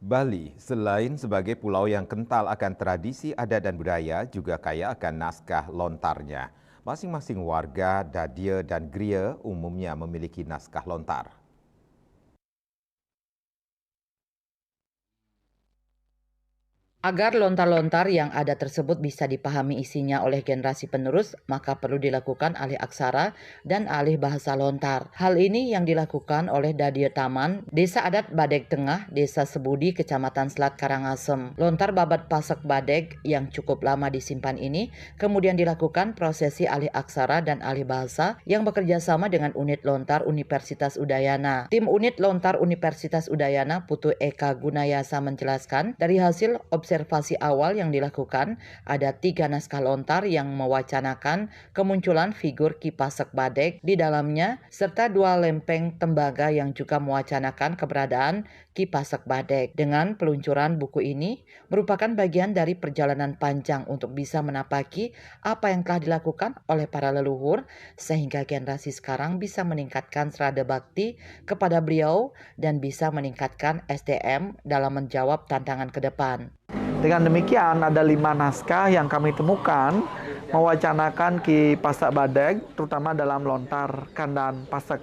Bali, selain sebagai pulau yang kental akan tradisi adat dan budaya, juga kaya akan naskah lontarnya. Masing-masing warga, Dadia dan Gria umumnya memiliki naskah lontar. Agar lontar-lontar yang ada tersebut bisa dipahami isinya oleh generasi penerus, maka perlu dilakukan alih aksara dan alih bahasa lontar. Hal ini yang dilakukan oleh Dadia Taman, Desa Adat Badeg Tengah, Desa Sebudi, Kecamatan Selat Karangasem. Lontar babat Pasak Badeg yang cukup lama disimpan ini kemudian dilakukan prosesi alih aksara dan alih bahasa yang bekerja sama dengan unit lontar Universitas Udayana. Tim unit lontar Universitas Udayana, Putu Eka Gunayasa menjelaskan, dari hasil observasi awal yang dilakukan, ada 3 naskah lontar yang mewacanakan kemunculan figur Ki Pasek Badeg di dalamnya, serta 2 lempeng tembaga yang juga mewacanakan keberadaan Ki Pasek Badeg. Dengan peluncuran buku ini merupakan bagian dari perjalanan panjang untuk bisa menapaki apa yang telah dilakukan oleh para leluhur, sehingga generasi sekarang bisa meningkatkan serada bakti kepada beliau dan bisa meningkatkan SDM dalam menjawab tantangan ke depan. Dengan demikian, ada 5 naskah yang kami temukan mewacanakan Ki Pasak Badeg, terutama dalam lontar Kandan Pasek.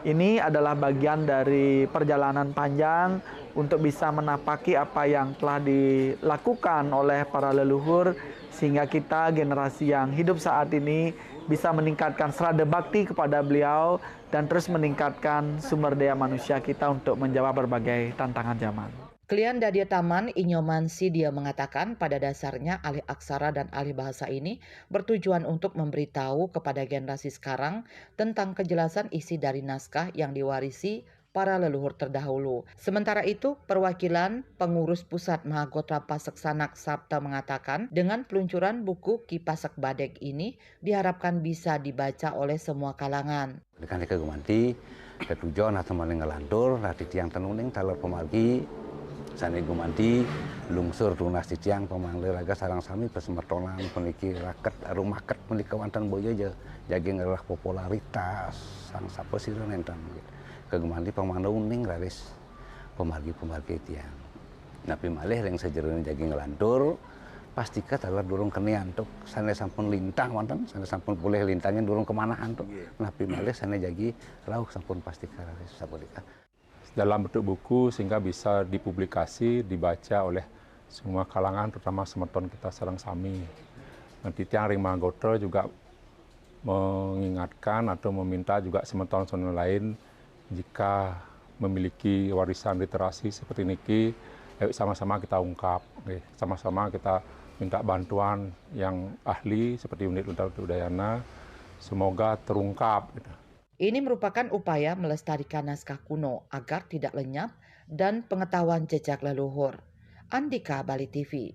Ini adalah bagian dari perjalanan panjang untuk bisa menapaki apa yang telah dilakukan oleh para leluhur, sehingga kita generasi yang hidup saat ini bisa meningkatkan serada bakti kepada beliau dan terus meningkatkan sumber daya manusia kita untuk menjawab berbagai tantangan zaman. Klien Dadia Taman, Inyoman Sidia mengatakan pada dasarnya alih aksara dan alih bahasa ini bertujuan untuk memberitahu kepada generasi sekarang tentang kejelasan isi dari naskah yang diwarisi para leluhur terdahulu. Sementara itu, perwakilan pengurus pusat Mahagotra Pasek Sanak Sabta mengatakan dengan peluncuran buku Ki Pasek Badeg ini diharapkan bisa dibaca oleh semua kalangan. Dekan ke gumanti, ketujuan atau maling ngelantur, rati tiang tenuning, talor pemargi, sani gumanti lungsur tunas di tiang pemanglir raga sarang sami pesemetolan peniki raket rumaket peniki kawantan boyo aja jadi ngelah popularitas sang sapa sireun entan ke gumanti pemangna uning raris pemargi tiang napi malih yang sejeroan jadi ngelantur pastika talar durung kenian tuk sana sampun lintang wonten sana sampun boleh lintangnya durung kemanahan tuk napi malih sana jadi rauh sampun pastika raris sapunika dalam bentuk buku sehingga bisa dipublikasi, dibaca oleh semua kalangan, terutama semeton kita sarang sami. Nanti tiang ring Mahagotra juga mengingatkan atau meminta juga semeton lain jika memiliki warisan literasi seperti niki, ayo sama-sama kita ungkap, sama-sama kita minta bantuan yang ahli seperti unit Lontar Udayana, semoga terungkap. Ini merupakan upaya melestarikan naskah kuno agar tidak lenyap dan pengetahuan jejak leluhur. Andika, Bali TV.